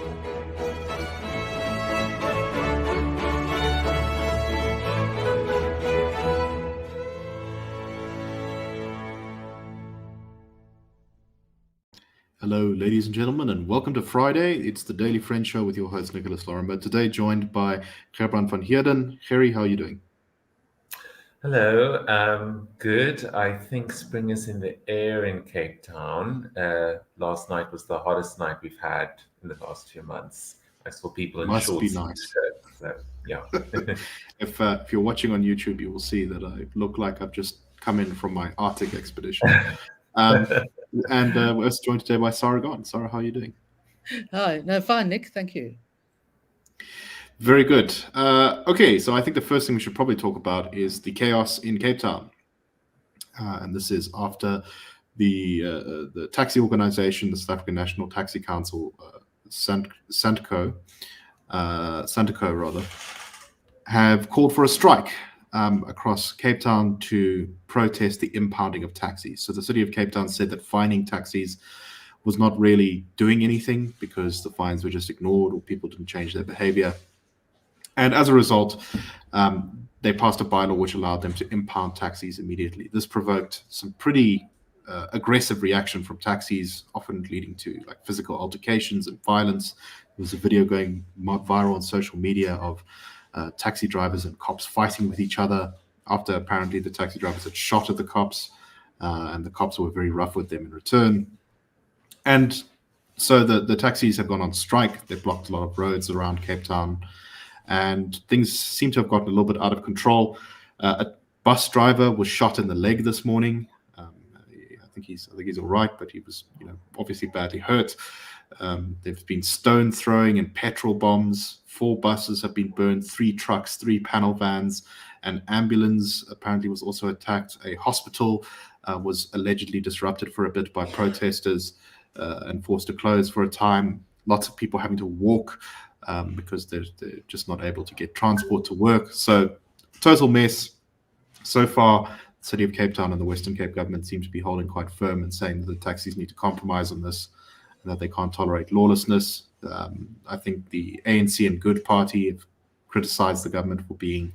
Hello, ladies and gentlemen, and welcome to Friday. It's the Daily Friend Show with your host, Nicholas Lorimer. Today, joined by Gerbrandt van Heerden. Gerry, how are you doing? Hello, good. I think spring is in the air in Cape Town. Last night was the hottest night we've had in the last 2 months. I saw people in Must be shorts. nice. So, yeah. If you're watching on YouTube, you will see that I look like I've just come in from my Arctic expedition. And we're joined today by Sara Gon. Sara, how are you doing? Hi, no, fine, Nick. Thank you. Very good. Okay, so I think the first thing we should probably talk about is the chaos in Cape Town. And this is after the taxi organization, the South African National Taxi Council, Santaco, have called for a strike across Cape Town to protest the impounding of taxis. So the city of Cape Town said that fining taxis was not really doing anything because the fines were just ignored or people didn't change their behavior. And as a result, they passed a bylaw which allowed them to impound taxis immediately. This provoked some pretty aggressive reaction from taxis, often leading to like physical altercations and violence. There was a video going viral on social media of taxi drivers and cops fighting with each other after apparently the taxi drivers had shot at the cops, and the cops were very rough with them in return. And so the taxis have gone on strike. They've blocked a lot of roads around Cape Town, and things seem to have gotten a little bit out of control. A bus driver was shot in the leg this morning. I think he's all right, but he was, obviously badly hurt. There's been stone throwing and petrol bombs. 4 buses have been burned, 3 trucks, 3 panel vans. An ambulance apparently was also attacked. A hospital was allegedly disrupted for a bit by protesters and forced to close for a time. Lots of people having to walk because they're just not able to get transport to work. So total mess. So far, the City of Cape Town and the Western Cape government seem to be holding quite firm and saying that the taxis need to compromise on this, and that they can't tolerate lawlessness. I think the ANC and Good Party have criticized the government for being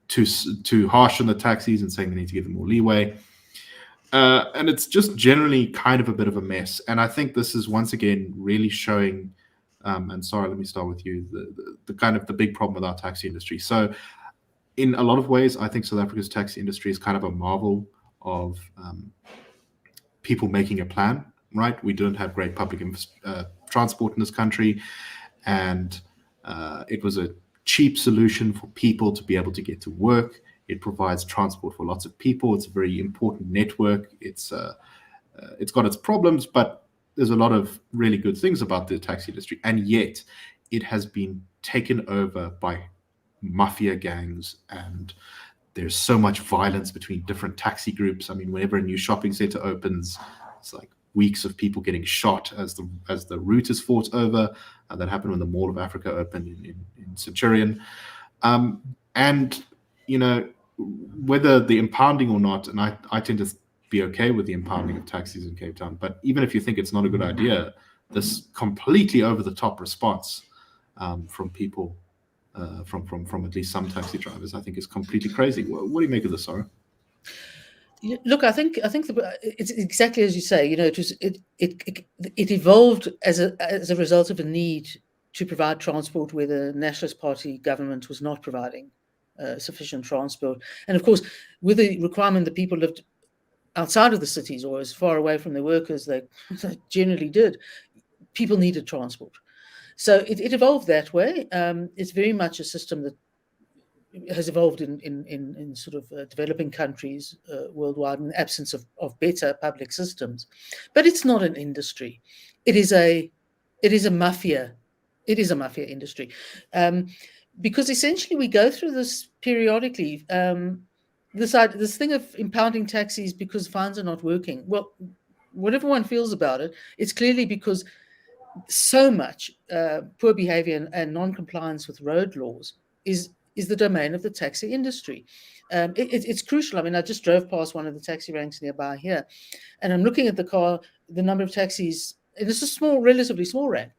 too harsh on the taxis and saying they need to give them more leeway. And it's just generally kind of a bit of a mess. And I think this is once again really showing, and Sara, let me start with you, the kind of the big problem with our taxi industry. So in a lot of ways, I think South Africa's taxi industry is kind of a marvel of people making a plan, right? We don't have great public transport in this country, and it was a cheap solution for people to be able to get to work. It provides transport for lots of people. It's a very important network. It's got its problems, but there's a lot of really good things about the taxi industry. And yet it has been taken over by mafia gangs, and there's so much violence between different taxi groups. I mean, whenever a new shopping center opens, it's like weeks of people getting shot as the route is fought over. That happened when the Mall of Africa opened in Centurion. And, whether the impounding or not, and I tend to be okay with the impounding of taxis in Cape Town, but even if you think it's not a good idea, this completely over-the-top response from people, from at least some taxi drivers, I think is completely crazy. What do you make of this, Sara? Look, I think it's exactly as you say. It evolved as a result of a need to provide transport where the Nationalist Party government was not providing sufficient transport, and of course, with the requirement that people lived outside of the cities or as far away from their workers they generally did, people needed transport. So it evolved that way. It's very much a system that has evolved in sort of developing countries worldwide in the absence of better public systems. But it's not an industry. It is a mafia. It is a mafia industry. Because essentially we go through this periodically. This thing of impounding taxis because fines are not working. Well, whatever one feels about it, it's clearly because so much poor behavior and non-compliance with road laws is the domain of the taxi industry. It's crucial. I mean, I just drove past one of the taxi ranks nearby here, and I'm looking at the number of taxis, and it's a relatively small rank,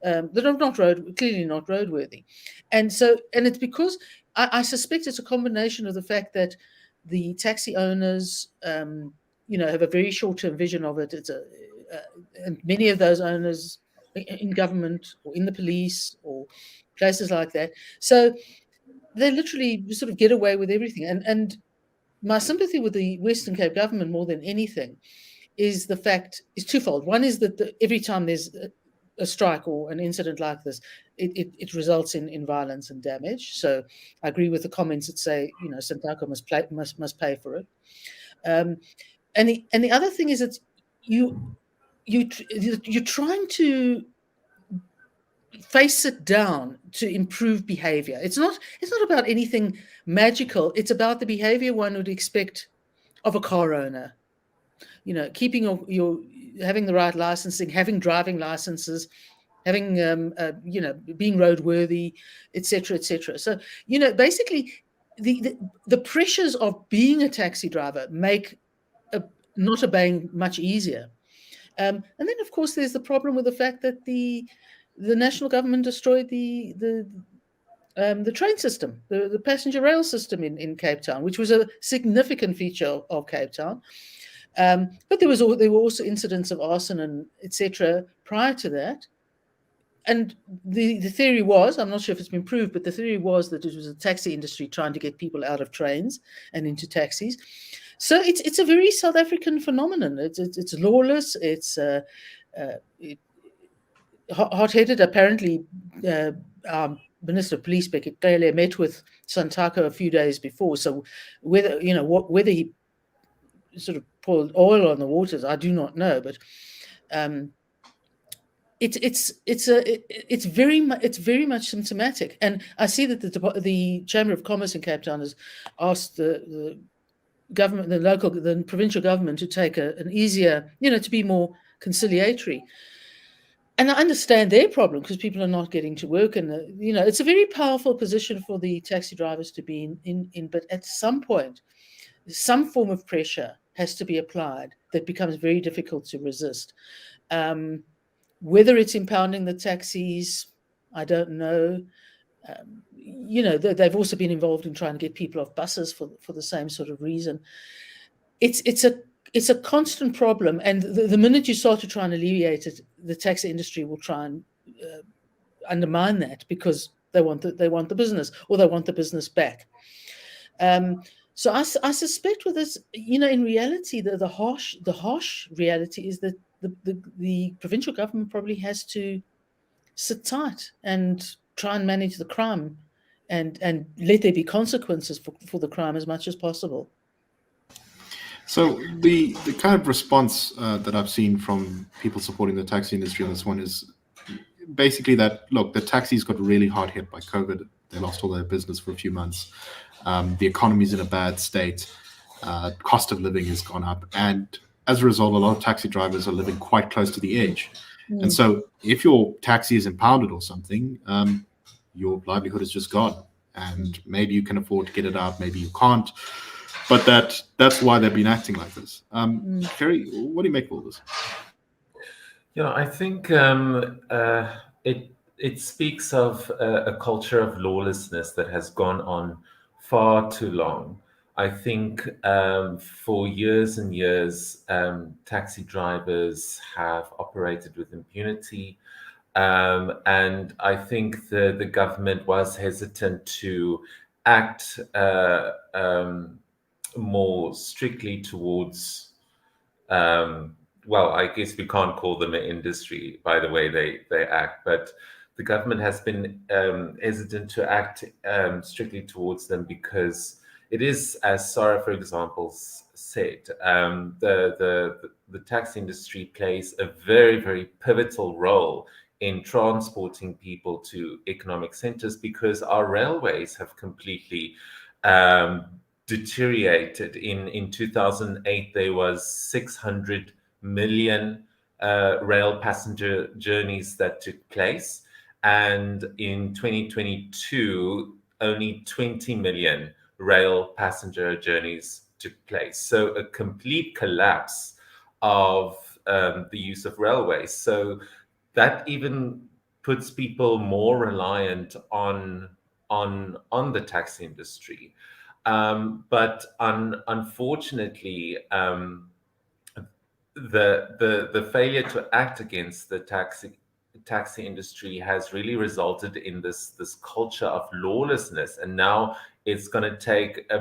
that are clearly not roadworthy. And it's because I suspect it's a combination of the fact that the taxi owners, have a very short-term vision of it. And many of those owners in government or in the police or places like that. So they literally sort of get away with everything. And my sympathy with the Western Cape government more than anything is twofold. One is that every time there's a strike or an incident like this, it results in violence and damage. So I agree with the comments that say, Santaco must pay for it. And the other thing is that you're trying to face it down to improve behavior. It's not about anything magical. It's about the behavior one would expect of a car owner. Keeping your having the right licensing, having driving licenses, having being roadworthy, etc., etc. So basically the pressures of being a taxi driver make not obeying much easier. And then of course there's the problem with the fact that the national government destroyed the train system, the passenger rail system in Cape Town, which was a significant feature of Cape Town. But there were also incidents of arson and etc. prior to that. And the theory was, I'm not sure if it's been proved, but the theory was that it was the taxi industry trying to get people out of trains and into taxis. So it's a very South African phenomenon. It's lawless. It's hot-headed. Apparently, our Minister of Police, Bekele, met with Santaco a few days before. So whether he sort of poured oil on the waters, I do not know. But it's very much symptomatic. And I see that the Chamber of Commerce in Cape Town has asked the government, the provincial government, to take an easier, to be more conciliatory. And I understand their problem because people are not getting to work, and it's a very powerful position for the taxi drivers to be in. But at some point, some form of pressure has to be applied that becomes very difficult to resist. Whether it's impounding the taxis, I don't know. They've also been involved in trying to get people off buses for the same sort of reason. It's a constant problem, and the minute you start to try and alleviate it, the taxi industry will try and undermine that because they want the business, or they want the business back. So I suspect with this, in reality, the harsh reality is that the provincial government probably has to sit tight and try and manage the crime, and let there be consequences for the crime as much as possible. So the kind of response that I've seen from people supporting the taxi industry on this one is basically that, look, the taxis got really hard hit by COVID. They lost all their business for a few months. The economy's in a bad state. Cost of living has gone up. And as a result, a lot of taxi drivers are living quite close to the edge. And so if your taxi is impounded or something, your livelihood is just gone. And maybe you can afford to get it out, maybe you can't. But that's why they've been acting like this. Kerry, what do you make of all this? I think it speaks of a culture of lawlessness that has gone on far too long. I think for years and years, taxi drivers have operated with impunity. And I think the government was hesitant to act more strictly towards, well, I guess we can't call them an industry by the way they act, but the government has been hesitant to act strictly towards them because it is, as Sara, for example, said, the taxi industry plays a very, very pivotal role in transporting people to economic centers because our railways have completely deteriorated. In 2008, there was 600 million rail passenger journeys that took place. And in 2022, only 20 million rail passenger journeys took place. So a complete collapse of the use of railways. So that even puts people more reliant on the taxi industry. But unfortunately, the failure to act against the taxi industry has really resulted in this culture of lawlessness, and now it's going to take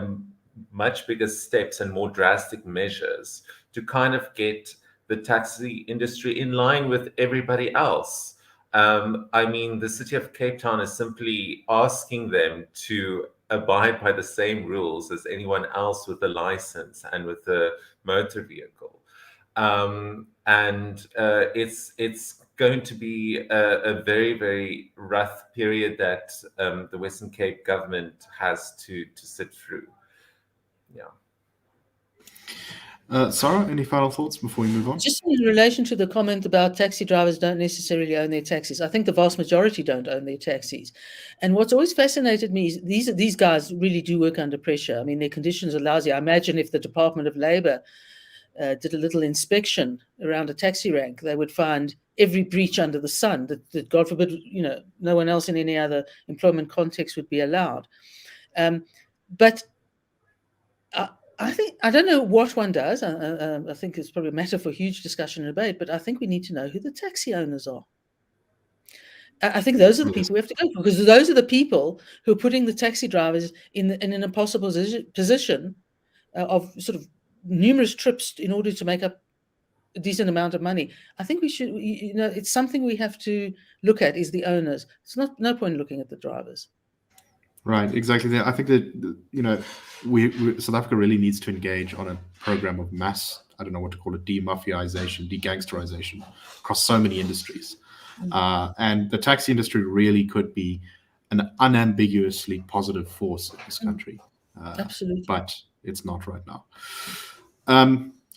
much bigger steps and more drastic measures to kind of get the taxi industry in line with everybody else. I mean, the city of Cape Town is simply asking them to abide by the same rules as anyone else with a license and with a motor vehicle. And it's going to be a very, very rough period that the Western Cape government has to sit through. Yeah. Sara, any final thoughts before we move on? Just in relation to the comment about taxi drivers don't necessarily own their taxis, I think the vast majority don't own their taxis. And what's always fascinated me is these guys really do work under pressure. I mean, their conditions are lousy. I imagine if the Department of Labour did a little inspection around a taxi rank, they would find every breach under the sun that God forbid, no one else in any other employment context would be allowed. But I don't know what one does. I think it's probably a matter for huge discussion and debate, but I think we need to know who the taxi owners are. I think those are the people we have to go for, because those are the people who are putting the taxi drivers in an impossible position of sort of numerous trips in order to make up a decent amount of money. I think we should, it's something we have to look at is the owners. It's no point looking at the drivers. Right, exactly. I think that South Africa really needs to engage on a program of mass, I don't know what to call it, de-mafiaization, de-gangsterization across so many industries. And the taxi industry really could be an unambiguously positive force in this country. Absolutely. But it's not right now.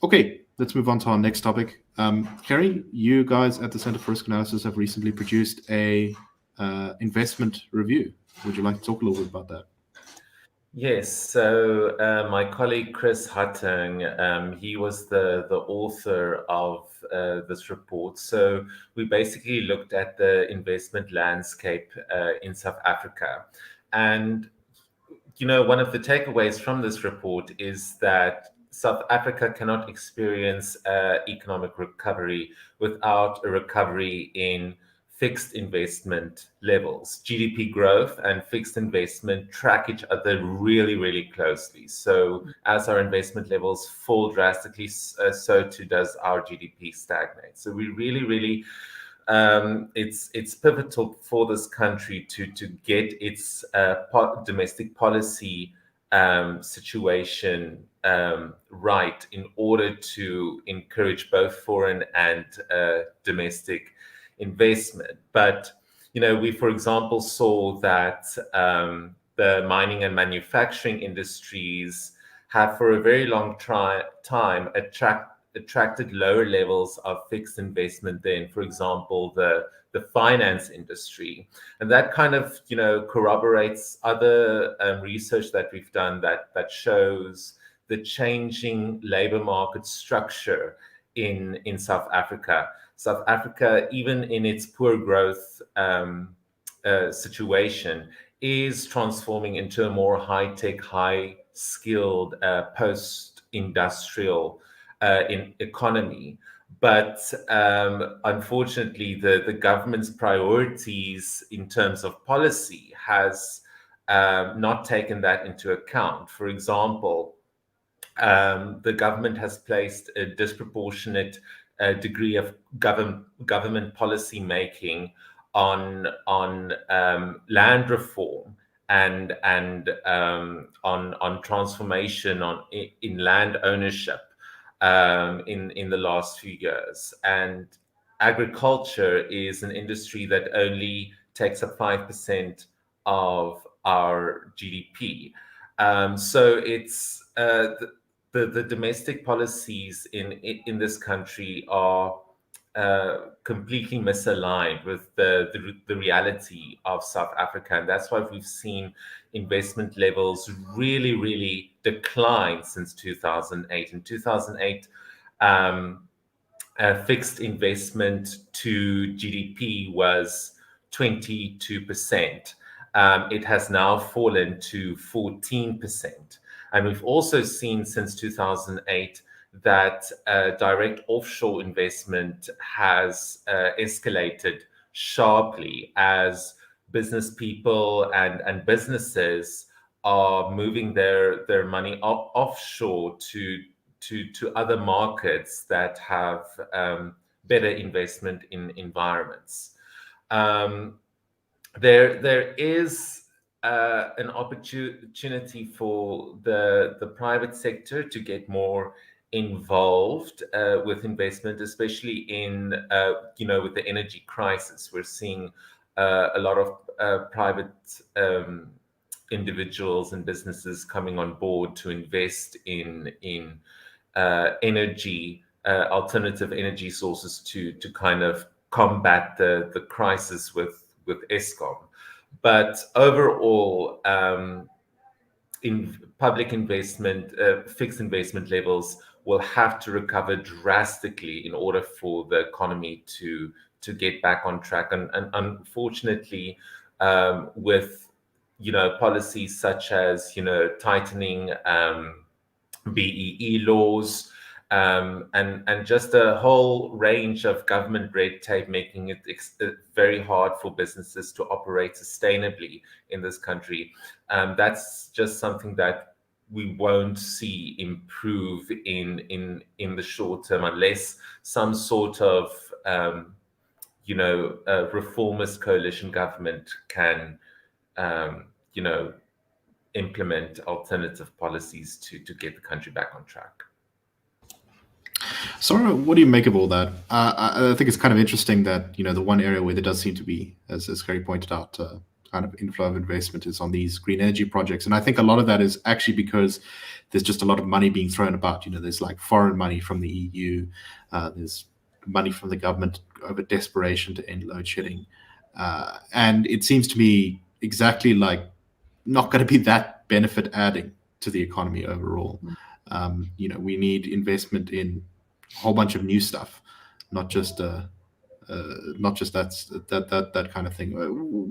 Okay, let's move on to our next topic. Kerry, you guys at the Center for Risk Analysis have recently produced a investment review. Would you like to talk a little bit about that? Yes. So my colleague Chris Huttung, he was the author of this report. So we basically looked at the investment landscape in South Africa. And, one of the takeaways from this report is that South Africa cannot experience economic recovery without a recovery in fixed investment levels. GDP growth and fixed investment track each other really, really closely. So as our investment levels fall drastically, so too does our GDP stagnate. So we really, really, it's pivotal for this country to get its domestic policy situation right in order to encourage both foreign and domestic investment. But we, for example, saw that the mining and manufacturing industries have for a very long time attracted lower levels of fixed investment than, for example, the finance industry. And that kind of corroborates other research that we've done that shows the changing labor market structure in South Africa. South Africa, even in its poor growth situation, is transforming into a more high-tech, high-skilled, post-industrial economy. But unfortunately, the government's priorities in terms of policy has not taken that into account. For example, the government has placed a disproportionate degree of government policy making on land reform and on transformation in land ownership in the last few years. And agriculture is an industry that only takes up 5% of our GDP. So it's the domestic policies in this country are completely misaligned with the reality of South Africa. And that's why we've seen investment levels really, really decline since 2008. In 2008, fixed investment to GDP was 22%. It has now fallen to 14%. And we've also seen since 2008 that direct offshore investment has escalated sharply as business people and businesses are moving their money offshore to other markets that have better investment in environments. There is an opportunity for the private sector to get more involved with investment, especially in with the energy crisis. We're seeing a lot of private individuals and businesses coming on board to invest in energy, alternative energy sources to kind of combat the crisis with Eskom. But overall, in public investment, fixed investment levels will have to recover drastically in order for the economy to get back on track. And unfortunately, with policies such as tightening BEE laws, and just a whole range of government red tape, making it very hard for businesses to operate sustainably in this country. That's just something that we won't see improve in the short term unless some sort of reformist coalition government can implement alternative policies to get the country back on track. Sara, what do you make of all that? I think it's kind of interesting that, the one area where there does seem to be, as Gary pointed out, kind of inflow of investment is on these green energy projects. And I think a lot of that is actually because there's just a lot of money being thrown about. There's like foreign money from the EU, there's money from the government over desperation to end load shedding. And it seems to me exactly like not going to be that benefit adding to the economy overall. We need investment in a whole bunch of new stuff, not just that kind of thing.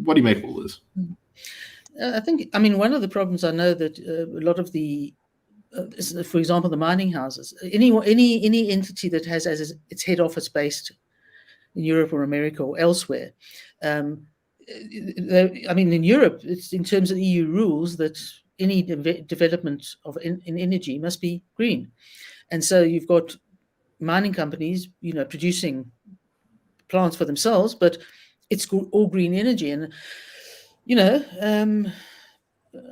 What do you make of all this? I mean, one of the problems I know that a lot of the, for example, the mining houses, any entity that has as its head office based in Europe or America or elsewhere. I mean, in Europe, it's in terms of EU rules that any development in energy must be green. And so you've got mining companies, producing plants for themselves, but it's all green energy. And,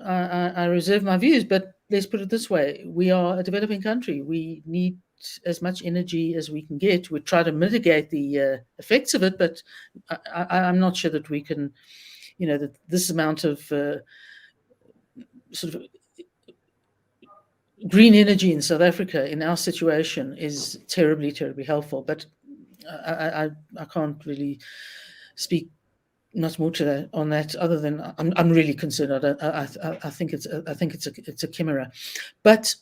I reserve my views, but let's put it this way. We are a developing country. We need as much energy as we can get. We try to mitigate the effects of it, but I'm not sure that we can, that this amount of sort of green energy in South Africa in our situation is terribly, terribly helpful. But I can't really speak much more to that on that, other than I'm really concerned. I think it's a chimera. But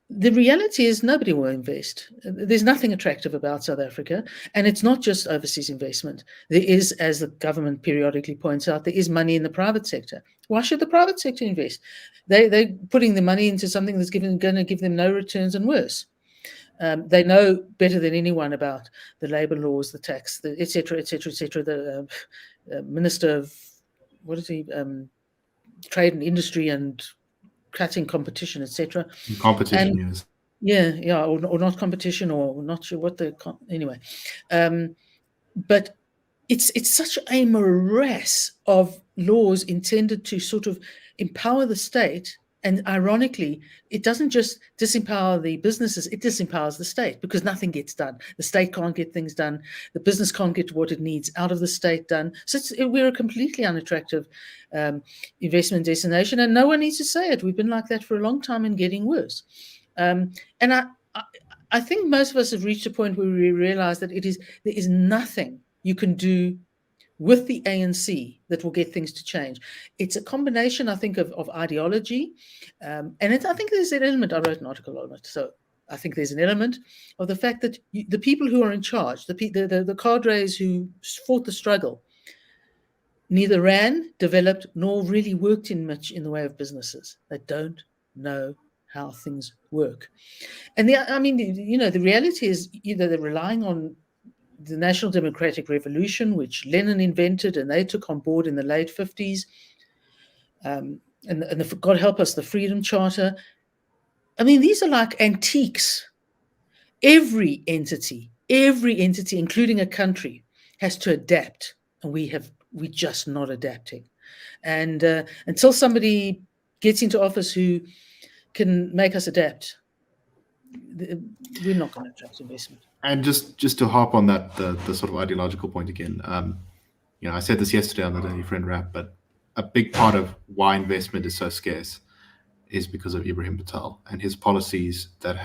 the reality is nobody will invest. There's nothing attractive about South Africa, and it's not just overseas investment. There is, as the government periodically points out, there is money in the private sector. Why should the private sector invest? They're putting the money into something that's going to give them no returns and worse. They know better than anyone about the labor laws, the tax, et cetera, et cetera, et cetera. The Minister of, what is he, Trade and Industry and cutting competition, etc. Competition, yes. Yeah, or not competition, or not sure what anyway. But it's such a morass of laws intended to sort of empower the state. And ironically, it doesn't just disempower the businesses, it disempowers the state, because nothing gets done. The state can't get things done. The business can't get what it needs out of the state done. So we're a completely unattractive investment destination, and no one needs to say it. We've been like that for a long time and getting worse. And I think most of us have reached a point where we realize that there is nothing you can do with the ANC that will get things to change. It's a combination, I think, of ideology. And I think there's an element, I wrote an article on it, so I think there's an element of the fact that the people who are in charge, the cadres who fought the struggle neither ran, developed, nor really worked in much in the way of businesses. They don't know how things work. And the reality is either they're relying on the National Democratic Revolution, which Lenin invented and they took on board in the late 50s. And God help us, the Freedom Charter. I mean, these are like antiques. Every entity, including a country, has to adapt, and we're just not adapting. And until somebody gets into office who can make us adapt, we're not going to attract investment. And just to harp on that, the sort of ideological point again, I said this yesterday on the Daily Friend Wrap, but a big part of why investment is so scarce is because of Ibrahim Patel and his policies that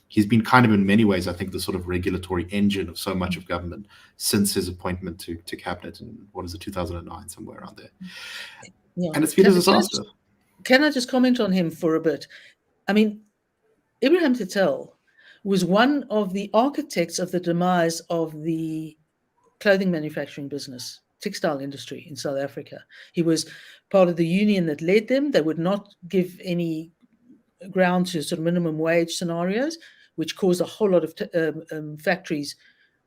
he's been kind of in many ways, I think, the sort of regulatory engine of so much of government since his appointment to cabinet in, 2009, somewhere around there. Yeah. And it's been a disaster. Can I just comment on him for a bit? I mean, Ibrahim Patel was one of the architects of the demise of the clothing manufacturing business, textile industry in South Africa. He was part of the union that led them. They would not give any ground to sort of minimum wage scenarios, which caused a whole lot of factories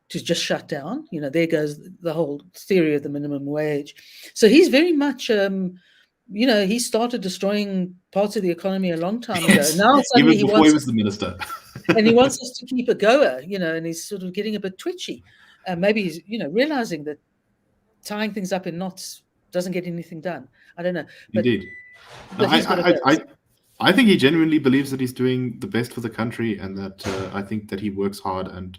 to just shut down. There goes the whole theory of the minimum wage. So he's very much, he started destroying parts of the economy a long time ago. Now suddenly even before he was the minister. And he wants us to keep a goer, and he's sort of getting a bit twitchy. Maybe he's, realizing that tying things up in knots doesn't get anything done. I don't know. But, Indeed. I think he genuinely believes that he's doing the best for the country, and that I think that he works hard and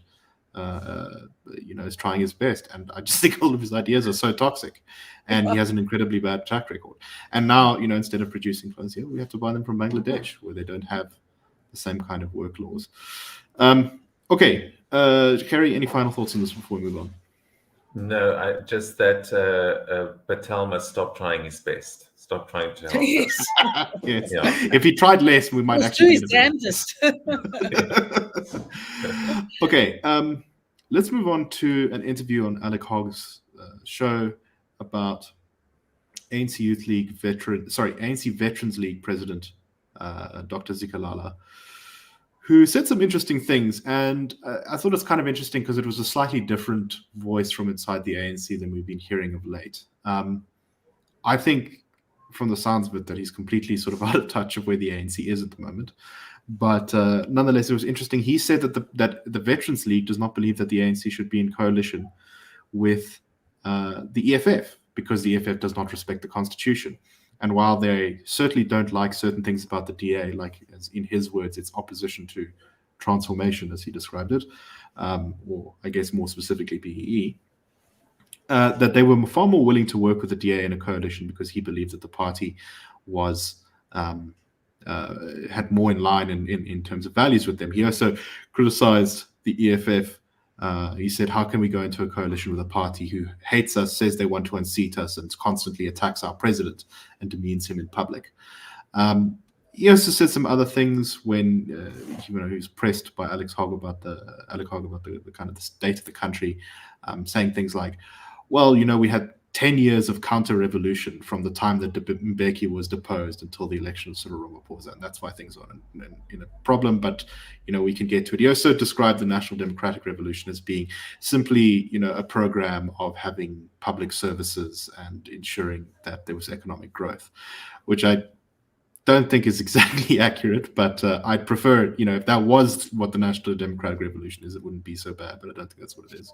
is trying his best. And I just think all of his ideas are so toxic, and he has an incredibly bad track record. And now, instead of producing clothes here, we have to buy them from Bangladesh, where they don't have the same kind of work laws. Okay, Kerry, any final thoughts on this before we move on? No, just that Patel must stop trying his best. Stop trying to help us. Yes. Yeah. If he tried less, we might actually do his damnedest. Okay, let's move on to an interview on Alec Hogg's show about ANC Veterans League President Dr. Zikalala, who said some interesting things. And I thought it's kind of interesting because it was a slightly different voice from inside the ANC than we've been hearing of late. I think from the sounds of it that he's completely sort of out of touch of where the ANC is at the moment. But nonetheless, it was interesting. He said that the Veterans League does not believe that the ANC should be in coalition with the EFF, because the EFF does not respect the Constitution. And while they certainly don't like certain things about the DA, like, as in his words, it's opposition to transformation, as he described it, or I guess more specifically BEE, that they were far more willing to work with the DA in a coalition because he believed that the party was had more in line in terms of values with them. He also criticized the EFF. He said, how can we go into a coalition with a party who hates us, says they want to unseat us, and constantly attacks our president and demeans him in public? He also said some other things when he was pressed by Alec Hogg about the kind of the state of the country, saying things like, well, we had 10 years of counter-revolution from the time that Mbeki was deposed until the election of Cyril Ramaphosa, and that's why things are in a problem, but, we can get to it. He also described the National Democratic Revolution as being simply, a program of having public services and ensuring that there was economic growth, which I don't think is exactly accurate, but I'd prefer, if that was what the National Democratic Revolution is, it wouldn't be so bad, but I don't think that's what it is.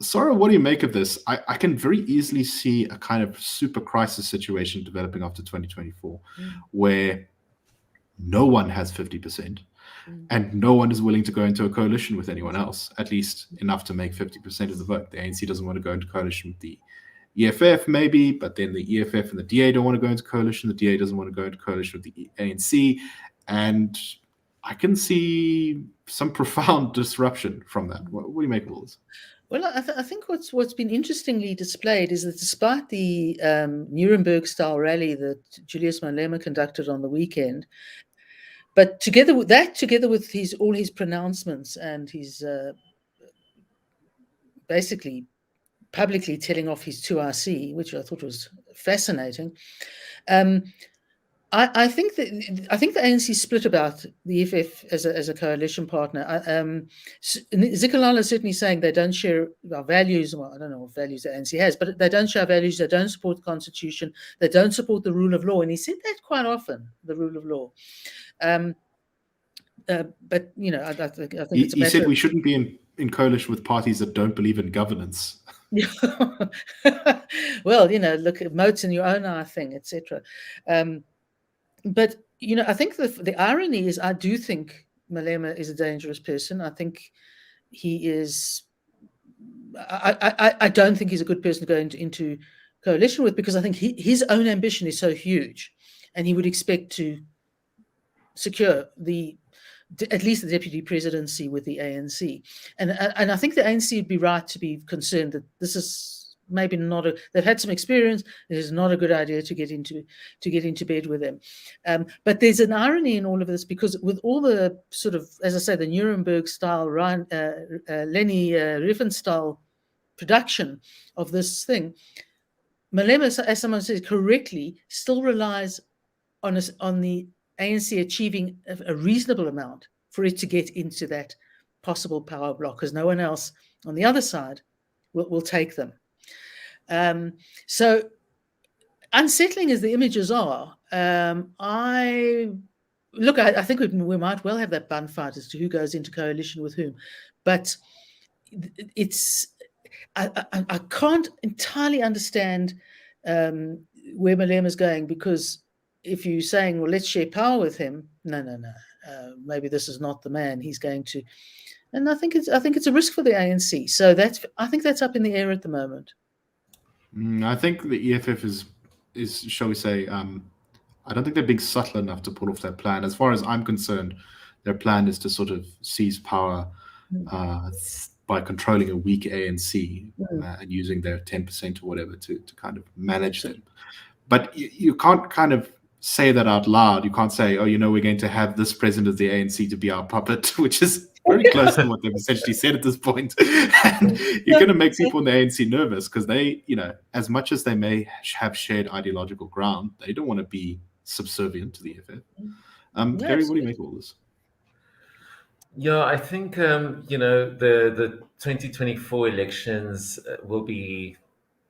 Sara, what do you make of this? I can very easily see a kind of super crisis situation developing after 2024, where no one has 50% and no one is willing to go into a coalition with anyone else, at least enough to make 50% of the vote. The ANC doesn't want to go into coalition with the EFF, maybe, but then the EFF and the DA don't want to go into coalition. The DA doesn't want to go into coalition with the ANC. And I can see some profound disruption from that. What do you make of all this? Well, I think what's been interestingly displayed is that despite the Nuremberg-style rally that Julius Malema conducted on the weekend, but together with all his pronouncements and his basically publicly telling off his 2RC, which I thought was fascinating. I think the ANC split about the EFF as a coalition partner. Zikalala is certainly saying they don't share our values. Well, I don't know what values the ANC has, but they don't share values. They don't support the Constitution. They don't support the rule of law. And he said that quite often, the rule of law. But I think it's a he said we shouldn't be in coalition with parties that don't believe in governance. Well, look at moats in your own eye thing, etc. But I think the irony is, I do think Malema is a dangerous person. I think he is. I don't think he's a good person to go into coalition with, because I think his own ambition is so huge, and he would expect to secure at least the deputy presidency with the ANC. And I think the ANC would be right to be concerned that this is maybe not they've had some experience. It is not a good idea to get into bed with them. But there's an irony in all of this, because with all the sort of, as I say, the Nuremberg style, Leni Riefenstahl production of this thing, Malema, as someone said correctly, still relies on the ANC achieving a reasonable amount for it to get into that possible power block, because no one else on the other side will take them. So unsettling as the images are, I think we might well have that bun fight as to who goes into coalition with whom, but I can't entirely understand where Malema is going, because if you're saying, well, let's share power with him, no, maybe this is not the man he's going to, and I think it's a risk for the ANC. So I think that's up in the air at the moment. I think the EFF is shall we say, I don't think they're being subtle enough to pull off their plan. As far as I'm concerned, their plan is to sort of seize power by controlling a weak ANC and using their 10% or whatever to kind of manage them. But you can't kind of say that out loud. You can't say, oh, we're going to have this president of the ANC to be our puppet, which is very close to what they've essentially said at this point. And you're going to make people in the ANC nervous, because they, as much as they may have shared ideological ground, they don't want to be subservient to the EFF. Gary, what do you make of all this? Yeah, I think, the 2024 elections will be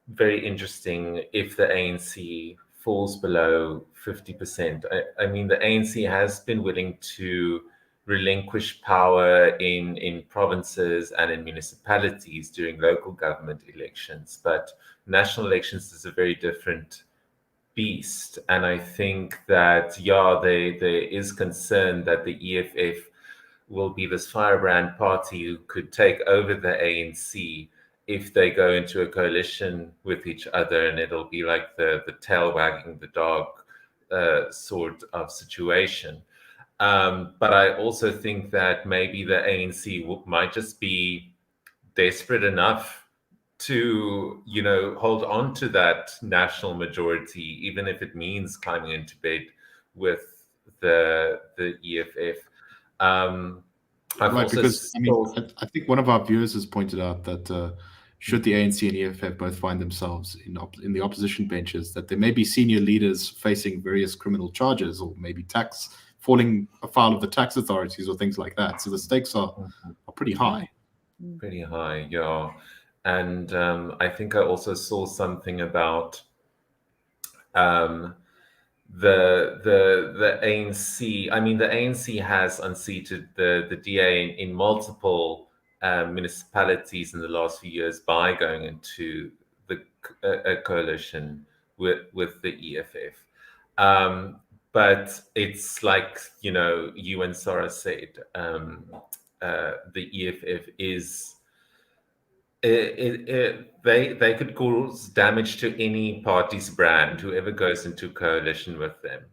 very interesting if the ANC falls below 50%. I mean, the ANC has been willing to relinquish power in provinces and in municipalities during local government elections, but national elections is a very different beast. And I think that, there is concern that the EFF will be this firebrand party who could take over the ANC if they go into a coalition with each other, and it'll be like the tail wagging the dog sort of situation. But I also think that maybe the ANC might just be desperate enough to, hold on to that national majority, even if it means climbing into bed with the EFF. Because I think one of our viewers has pointed out that should the ANC and EFF both find themselves in the opposition benches, that there may be senior leaders facing various criminal charges, or maybe falling afoul of the tax authorities or things like that. So the stakes are pretty high. Pretty high, yeah. And I think I also saw something about the ANC. I mean, the ANC has unseated the DA in multiple municipalities in the last few years by going into a coalition with the EFF. But it's like, you and Sara said, the EFF is, they could cause damage to any party's brand, whoever goes into coalition with them.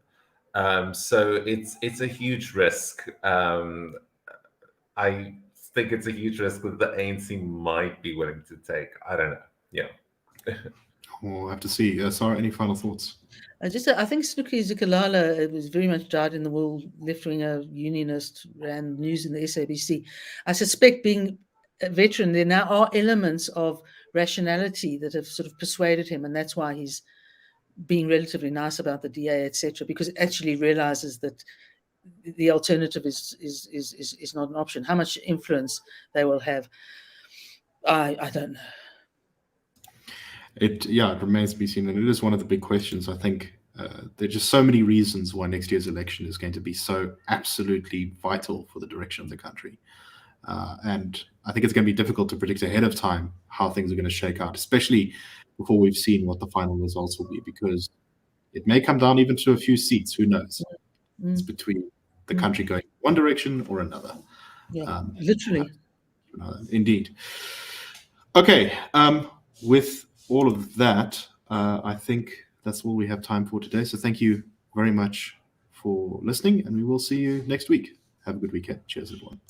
So it's a huge risk. I think it's a huge risk that the ANC might be willing to take. I don't know. Yeah. We'll have to see. Sara, any final thoughts? I think Snooki Zikalala was very much dyed-in-the-wool left-winger unionist, ran news in the SABC. I suspect, being a veteran, there now are elements of rationality that have sort of persuaded him, and that's why he's being relatively nice about the DA, etc., because it actually realizes that the alternative is not an option. How much influence they will have, I don't know. It remains to be seen, and it is one of the big questions. I think there are just so many reasons why next year's election is going to be so absolutely vital for the direction of the country. And I think it's going to be difficult to predict ahead of time how things are going to shake out, especially before we've seen what the final results will be, because it may come down even to a few seats. Who knows? It's between the country going one direction or another. Yeah, literally. Indeed. Okay. With all of that, I think that's all we have time for today. So thank you very much for listening, and we will see you next week. Have a good weekend. Cheers, everyone.